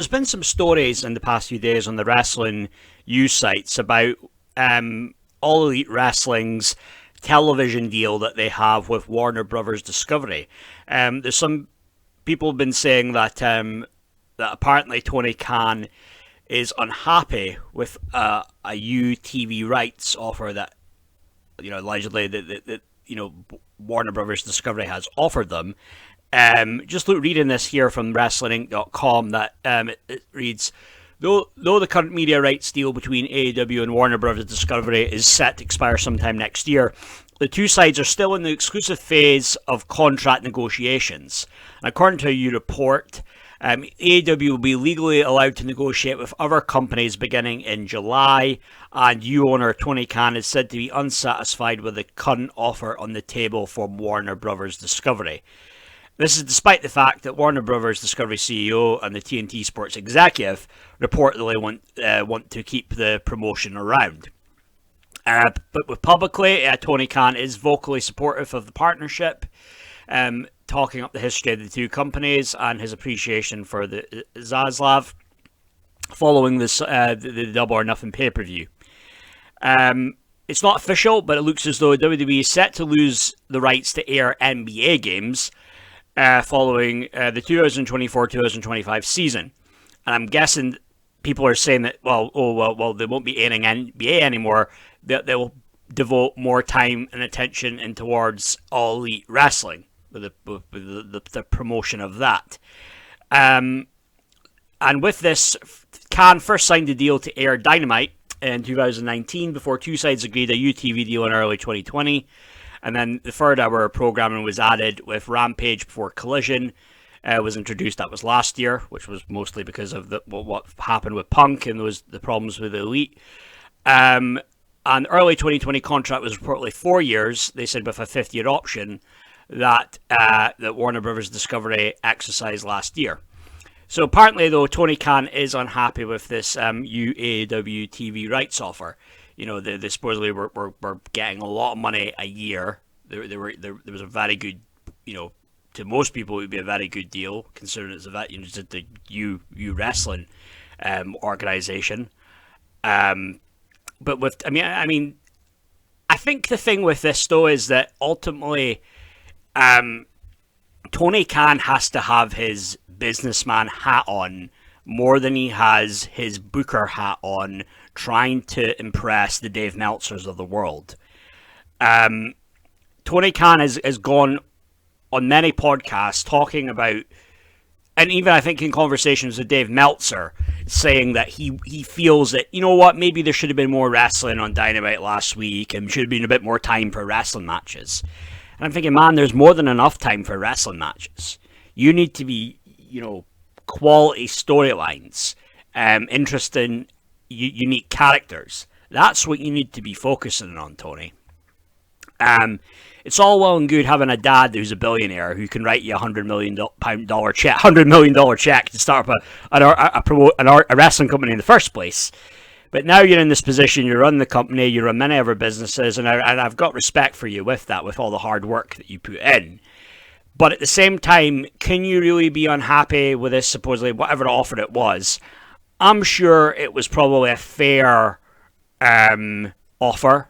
There's been some stories in the past few days on the wrestling news sites about All Elite Wrestling's television deal that they have with Warner Brothers Discovery. There's some people have been saying that that apparently Tony Khan is unhappy with a UTV rights offer that allegedly that Warner Brothers Discovery has offered them. Just reading this here from WrestlingInc.com that it reads, though the current media rights deal between AEW and Warner Brothers Discovery is set to expire sometime next year, the two sides are still in the exclusive phase of contract negotiations. And according to a report, AEW will be legally allowed to negotiate with other companies beginning in July, and new owner Tony Khan is said to be unsatisfied with the current offer on the table from Warner Brothers Discovery. This is despite the fact that Warner Brothers Discovery CEO and the TNT Sports executive reportedly want to keep the promotion around. But with publicly, Tony Khan is vocally supportive of the partnership, talking up the history of the two companies and his appreciation for the Zaslav following this the Double or Nothing pay-per-view. It's not official, but it looks as though WWE is set to lose the rights to air NBA games following the 2024-2025 season. And I'm guessing people are saying that, well, they won't be airing NBA anymore. They will devote more time and attention in towards All Elite Wrestling, with the promotion of that. And with this, Khan first signed a deal to air Dynamite in 2019 before two sides agreed a UTV deal in early 2020. And then the third hour of programming was added with Rampage before Collision was introduced. That was last year, which was mostly because of what happened with Punk and the problems with Elite. An early 2020 contract was reportedly 4 years, they said, with a 5th-year option that Warner Brothers Discovery exercised last year. So apparently, though, Tony Khan is unhappy with this UAW TV rights offer. They supposedly were getting a lot of money a year. There was a very good, to most people it would be a very good deal, considering it's the U Wrestling organization. But with, I think the thing with this though is that ultimately, Tony Khan has to have his businessman hat on more than he has his booker hat on, trying to impress the Dave Meltzers of the world. Tony Khan has gone on many podcasts talking about, and even I think in conversations with Dave Meltzer, saying that he feels that, maybe there should have been more wrestling on Dynamite last week and should have been a bit more time for wrestling matches. And I'm thinking, man, there's more than enough time for wrestling matches. You need to be, quality storylines, interesting, unique characters. That's what you need to be focusing on, Tony. It's all well and good having a dad who's a billionaire who can write you $100 million check to start up a wrestling company in the first place. But now you're in this position, you run the company, you run many other businesses, and I've got respect for you with that, with all the hard work that you put in. But at the same time, can you really be unhappy with this, supposedly, whatever offer it was? I'm sure it was probably a fair offer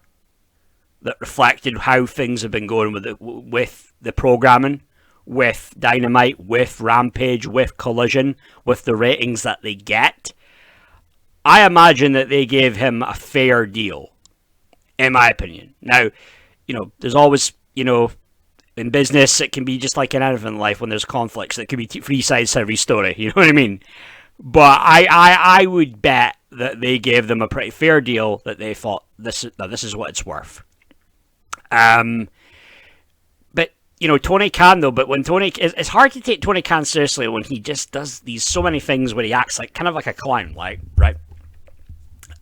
that reflected how things have been going with the programming, with Dynamite, with Rampage, with Collision, with the ratings that they get. I imagine that they gave him a fair deal, in my opinion. Now, there's always, in business, it can be just like in anything in life when there's conflicts. It could be three sides to every story, you know what I mean? But I would bet that they gave them a pretty fair deal, that they thought, this is what it's worth. But Tony Khan though. But when it's hard to take Tony Khan seriously when he just does so many things where he acts like kind of like a clown, right?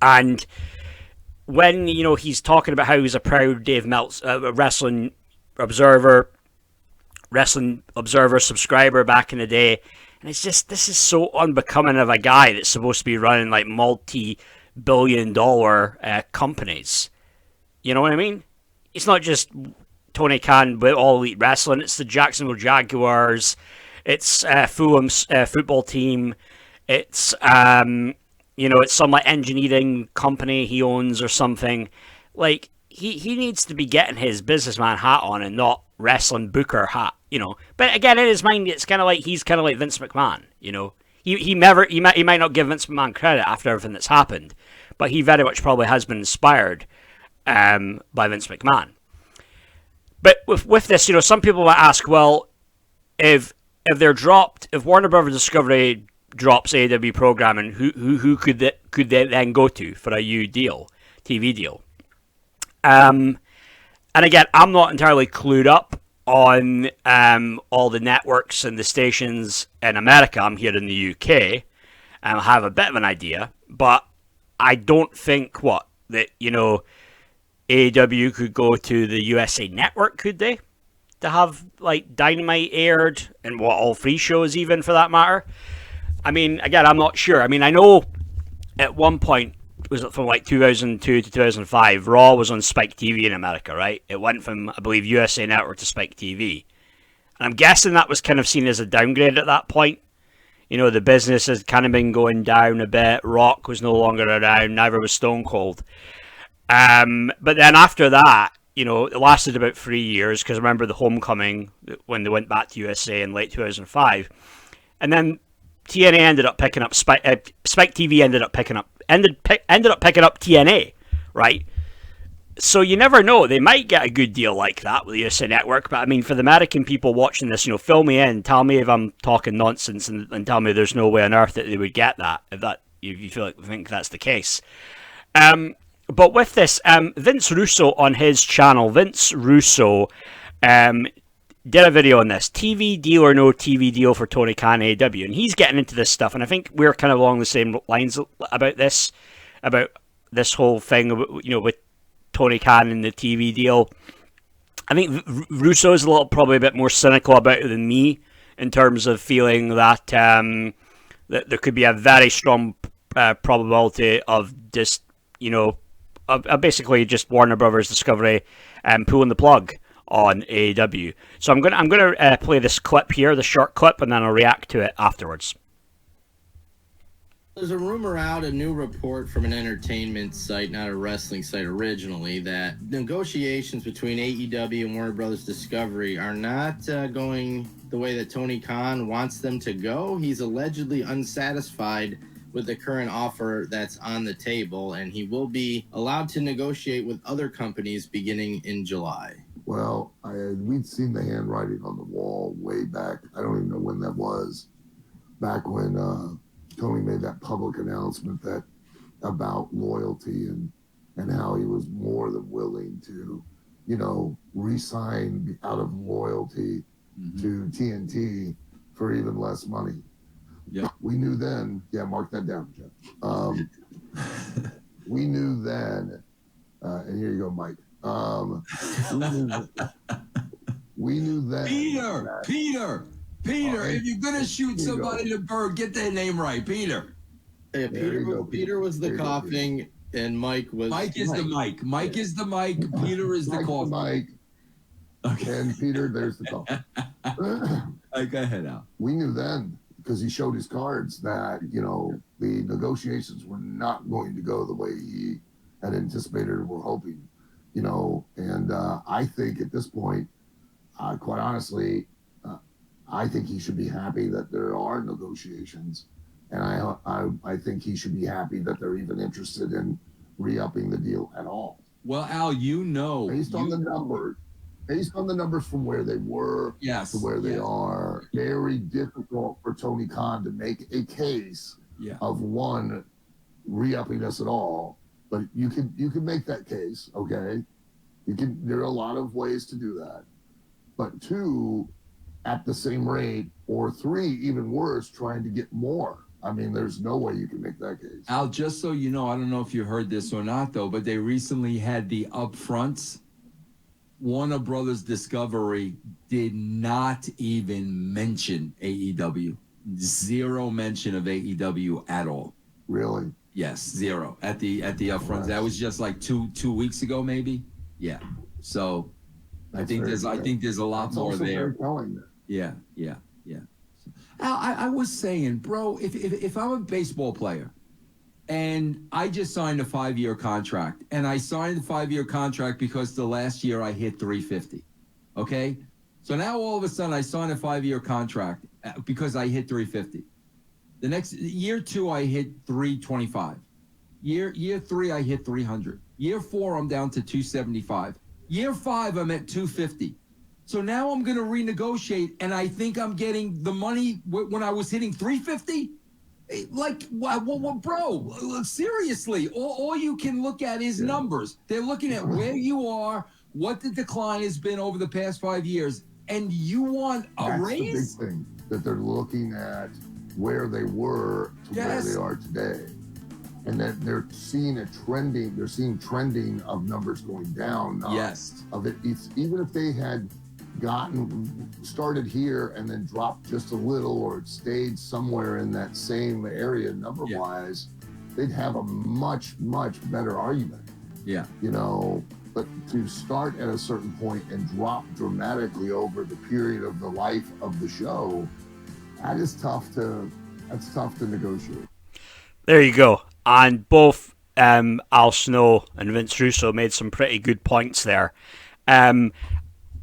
And when he's talking about how he's a proud Dave Meltz, wrestling observer subscriber back in the day, and it's just, this is so unbecoming of a guy that's supposed to be running like multi-billion-dollar companies. You know what I mean? It's not just Tony Khan with All Elite Wrestling. It's the Jacksonville Jaguars. It's Fulham's football team. It's it's some like engineering company he owns or something. Like he needs to be getting his businessman hat on and not wrestling booker hat. But again, in his mind, it's kind of like he's kind of like Vince McMahon. He might not give Vince McMahon credit after everything that's happened, but he very much probably has been inspired by Vince McMahon. But with this, some people might ask, well, if Warner Brothers Discovery drops AEW programming, who could they then go to for a TV deal? And again, I'm not entirely clued up on all the networks and the stations in America. I'm here in the UK, and I have a bit of an idea, but I don't think that AEW could go to the USA Network, could they? To have like Dynamite aired and all 3 shows, even for that matter. I mean, again, I'm not sure. I mean, I know at one point, was it from like 2002 to 2005, Raw was on Spike TV in America, right? It went from, I believe, USA Network to Spike TV. And I'm guessing that was kind of seen as a downgrade at that point. The business had kind of been going down a bit. Rock was no longer around, neither was Stone Cold. But then after that, it lasted about 3 years, because I remember the Homecoming when they went back to USA in late 2005. And then TNA ended up picking up Spike TV ended up picking up TNA, right? So you never know. They might get a good deal like that with the USA Network. But I mean, for the American people watching this, fill me in, tell me if I'm talking nonsense, and tell me there's no way on earth that they would get that if you think that's the case. But with this, Vince Russo on his channel, Vince Russo, did a video on this, TV deal or no TV deal for Tony Khan AEW, and he's getting into this stuff, and I think we're kind of along the same lines about this whole thing, with Tony Khan and the TV deal. I think Russo is probably a bit more cynical about it than me, in terms of feeling that that there could be a very strong probability of just, basically just Warner Brothers Discovery pulling the plug on AEW. So I'm gonna play this clip here, the short clip, and then I'll react to it afterwards. There's a rumor out, a new report from an entertainment site, not a wrestling site originally, that negotiations between AEW and Warner Brothers Discovery are not going the way that Tony Khan wants them to go. He's allegedly unsatisfied with the current offer that's on the table, and he will be allowed to negotiate with other companies beginning in July. Well, we'd seen the handwriting on the wall way back. I don't even know when that was. Back when Tony made that public announcement about loyalty and how he was more than willing to, re-sign out of loyalty to TNT for even less money. Yeah, we knew then. Yeah, mark that down, Jeff. We knew then, and here you go, Mike. We knew then. Peter. If you're gonna shoot somebody in the bird, get their name right, Peter. Yeah, Peter was the coughing, and Mike was. Mike is the mic. Mike is the mic. Peter is the coughing. Mike. Okay. And Peter, there's the coughing. Go ahead, Al. We knew then, because he showed his cards, that the negotiations were not going to go the way he had anticipated or were hoping. And I think at this point, quite honestly, I think he should be happy that there are negotiations, and I think he should be happy that they're even interested in re-upping the deal at all. Well, Al, based on the numbers from where they were to where they are, very difficult for Tony Khan to make a case of one re-upping us at all. But you can make that case, okay? There are a lot of ways to do that. But 2, at the same rate, or 3, even worse, trying to get more. I mean, there's no way you can make that case. Al, just so you know, I don't know if you heard this or not, though, but they recently had the upfronts. Warner Brothers Discovery did not even mention AEW. 0 mention of AEW at all. Really? Yes, 0 at the upfronts. That was just like two weeks ago, maybe. Yeah. So I think there's a lot more there. Very telling. Yeah. I was saying, bro, if I'm a baseball player and I just signed a 5-year contract, and I signed the 5-year contract because the last year I hit 350, okay? So now all of a sudden I signed a 5-year contract because I hit 350. The next year 2 I hit 325. Year 3 I hit 300. Year 4 I'm down to 275. Year 5 I'm at 250. So now I'm going to renegotiate, and I think I'm getting the money when I was hitting 350. Like, what, bro? Seriously, all you can look at is numbers. They're looking at where you are, what the decline has been over the past 5 years, and you want a raise? That's the big thing, that they're looking at where they were to where they are today. And that they're seeing trending of numbers going down. Of it, even if they had started here and then dropped just a little, or it stayed somewhere in that same area number-wise, they'd have a much better argument. Yeah. You know, but to start at a certain point and drop dramatically over the period of the life of the show, that's tough to negotiate. There you go. And both Al Snow and Vince Russo made some pretty good points there.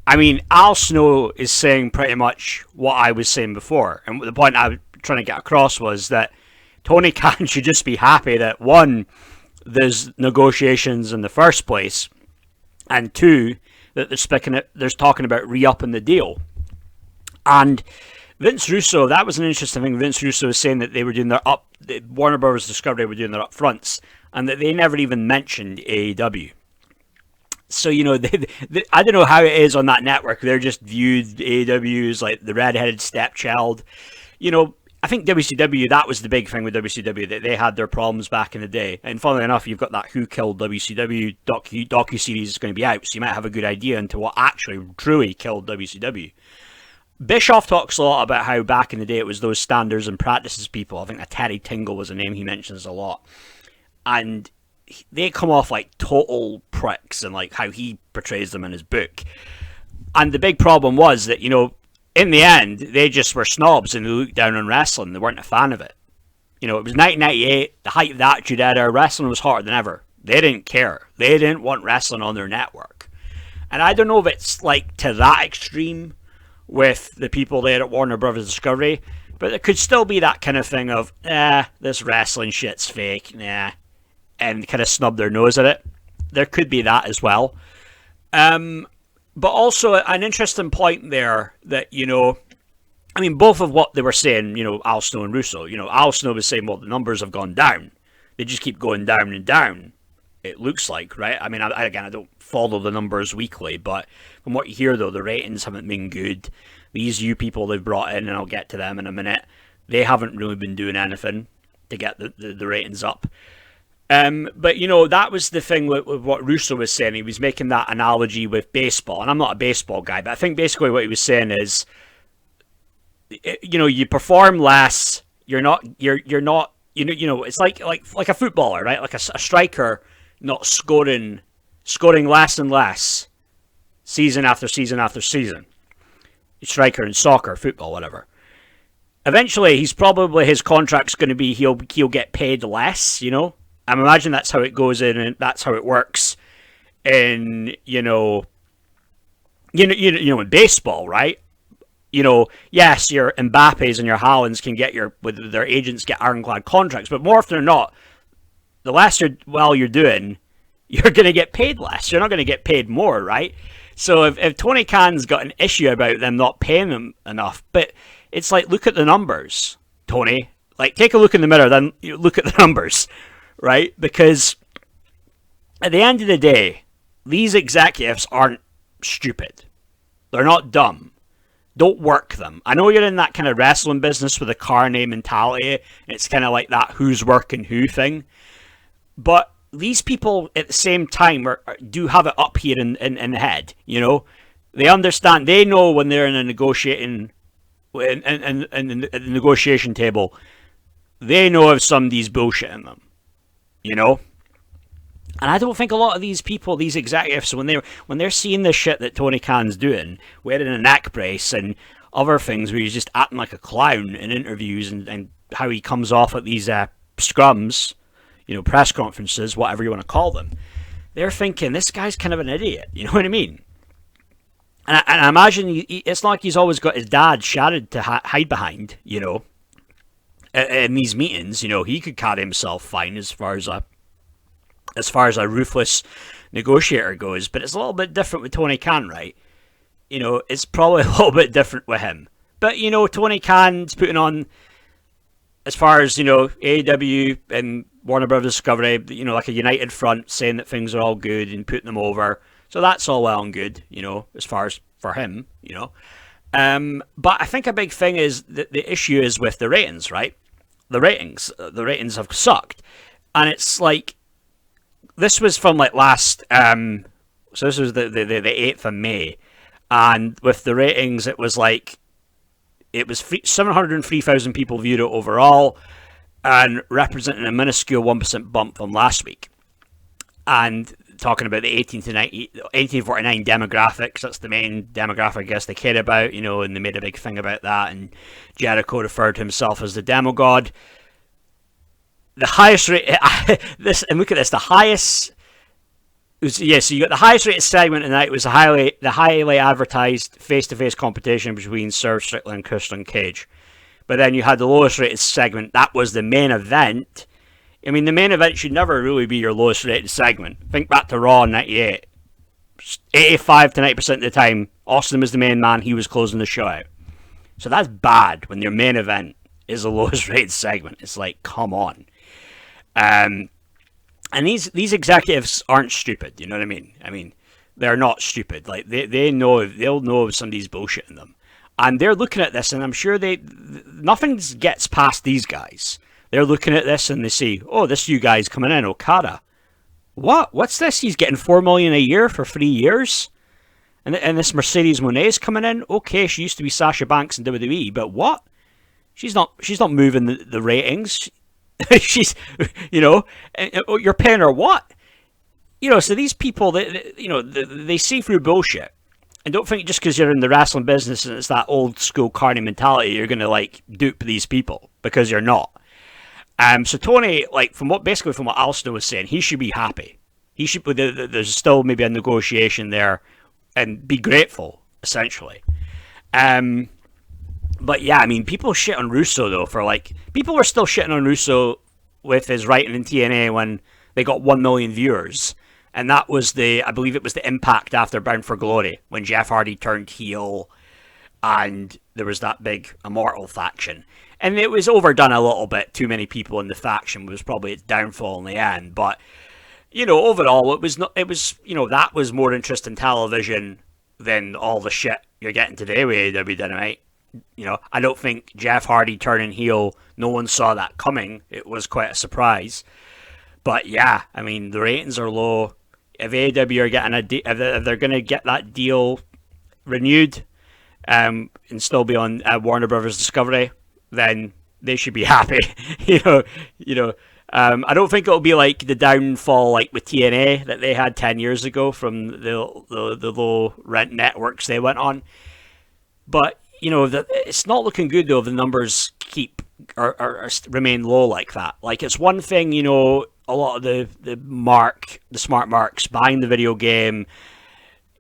I mean, Al Snow is saying pretty much what I was saying before. And the point I was trying to get across was that Tony Khan should just be happy that, one, there's negotiations in the first place, and two, that they're talking about re-upping the deal. And Vince Russo, that was an interesting thing. Vince Russo was saying that they were doing Warner Bros. Discovery were doing their upfronts, and that they never even mentioned AEW. So, you know, I don't know how it is on that network. They're just viewed AEW as like the redheaded stepchild. You know, I think WCW, that was the big thing with WCW, that they had their problems back in the day. And funnily enough, you've got that Who Killed WCW docu-series is going to be out, so you might have a good idea into what actually truly killed WCW. Bischoff talks a lot about how back in the day it was those standards and practices people. I think Terry Tingle was a name he mentions a lot. And they come off like total pricks, and like how he portrays them in his book. And the big problem was that, you know, in the end, they just were snobs and they looked down on wrestling. They weren't a fan of it. You know, it was 1998, the height of the Attitude Era. Wrestling was hotter than ever. They didn't care. They didn't want wrestling on their network. And I don't know if it's like to that extreme with the people there at Warner Bros. Discovery, but there could still be that kind of thing of, this wrestling shit's fake, and kind of snub their nose at it. There could be that as well. But also an interesting point there that, you know, I mean, both of what they were saying, you know, Al Snow and Russo, you know, Al Snow was saying, well, the numbers have gone down. They just keep going down and down, it looks like, right? I mean, I don't follow the numbers weekly, but from what you hear, though, the ratings haven't been good. These new people they've brought in, and I'll get to them in a minute, they haven't really been doing anything to get the ratings up. But, you know, that was the thing with what Russo was saying. He was making that analogy with baseball, and I'm not a baseball guy, but I think basically what he was saying is, you know, you perform less, you're not, it's like a footballer, right? Like a striker not scoring less and less season after season after season. A striker in soccer, football, whatever. Eventually, his contract's going to be he'll get paid less, you know. I imagine that's how it goes in, and that's how it works in, in baseball, right? You know, yes, your Mbappe's and your Haalands can with their agents get ironclad contracts, but more often than not, the less you're doing, you're going to get paid less. You're not going to get paid more, right? So if Tony Khan's got an issue about them not paying them enough, but it's like, look at the numbers, Tony. Like, take a look in the mirror, then you look at the numbers. Right? Because at the end of the day, these executives aren't stupid. They're not dumb. Don't work them. I know you're in that kind of wrestling business with a carny mentality. It's kind of like that who's working who thing. But these people at the same time do have it up here in the head. You know, they understand. They know when they're in a negotiating at the negotiation table. They know if somebody's bullshitting them. You know, and I don't think a lot of these people, these executives, when they're seeing the shit that Tony Khan's doing, wearing a neck brace and other things where he's just acting like a clown in interviews, and how he comes off at these scrums, press conferences, whatever you want to call them. They're thinking, this guy's kind of an idiot. You know what I mean? And I imagine it's not like he's always got his dad Shannon to hide behind, in these meetings. He could carry himself fine as far as a ruthless negotiator goes, but it's a little bit different with Tony Khan, right? It's probably a little bit different with him. But, Tony Khan's putting on, as far as, AEW and Warner Brothers Discovery, like a united front, saying that things are all good and putting them over. So that's all well and good, as far as for him, But I think a big thing is that the issue is with the ratings, right? The ratings have sucked. And it's like, this was from like last, so this was the 8th of May. And with the ratings, it was 703,000 people viewed it overall, and representing a minuscule 1% bump from last week. And talking about the 18 to 1849 demographics, that's the main demographic I guess they cared about, and they made a big thing about that, and Jericho referred to himself as the demogod. The highest rate, and look at this, the highest, so you got the highest rated segment tonight was the highly advertised face-to-face competition between Swerve Strickland and Christian Cage. But then you had the lowest rated segment, that was the main event. I mean, the main event should never really be your lowest rated segment. Think back to Raw in 98. 85 to 90% of the time, Austin was the main man, he was closing the show out. So that's bad when your main event is the lowest rated segment. It's like, come on. And these executives aren't stupid, you know what I mean? I mean, they're not stupid. Like, they'll know if somebody's bullshitting them. And they're looking at this, and I'm sure nothing gets past these guys. They're looking at this and they see, oh, this you guy's coming in, Okada. What? What's this? He's getting $4 million a year for 3 years? And this Mercedes Moné's coming in? Okay, she used to be Sasha Banks in WWE, but what? She's not moving the ratings. She's, you're paying her what? So these people, they see through bullshit. And don't think just because you're in the wrestling business and it's that old school carny mentality, you're going to dupe these people, because you're not. So Tony, from what Alistair was saying, he should be happy. He should. There's still maybe a negotiation there, and be grateful, essentially. But yeah, I mean, people shit on Russo though people were still shitting on Russo with his writing in TNA when they got 1 million viewers, and that was I believe it was the Impact after Bound for Glory when Jeff Hardy turned heel, and there was that big Immortal faction. And it was overdone a little bit. Too many people in the faction was probably its downfall in the end. But, overall, that was more interesting television than all the shit you're getting today with AEW Dynamite. I don't think Jeff Hardy turning heel, no one saw that coming. It was quite a surprise. But yeah, I mean, the ratings are low. If AEW are getting if they're going to get that deal renewed, and still be on Warner Brothers Discovery, then they should be happy. I don't think it'll be like the downfall with TNA that they had 10 years ago from the low rent networks they went on. But it's not looking good though if the numbers keep or remain low like that. It's one thing, a lot of the smart marks buying the video game,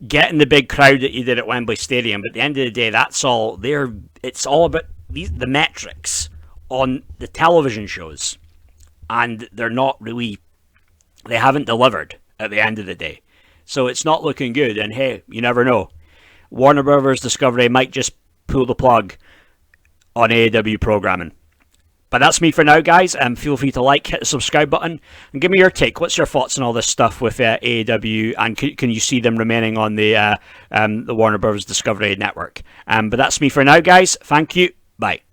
getting the big crowd that you did at Wembley Stadium, but at the end of the day, that's all there. It's all about the metrics on the television shows, and they haven't delivered at the end of the day. So it's not looking good, and hey, you never know. Warner Brothers Discovery might just pull the plug on AEW programming. But that's me for now, guys. Feel free to hit the subscribe button, and give me your take. What's your thoughts on all this stuff with AEW, and can you see them remaining on the Warner Brothers Discovery network? But that's me for now, guys. Thank you. Bye.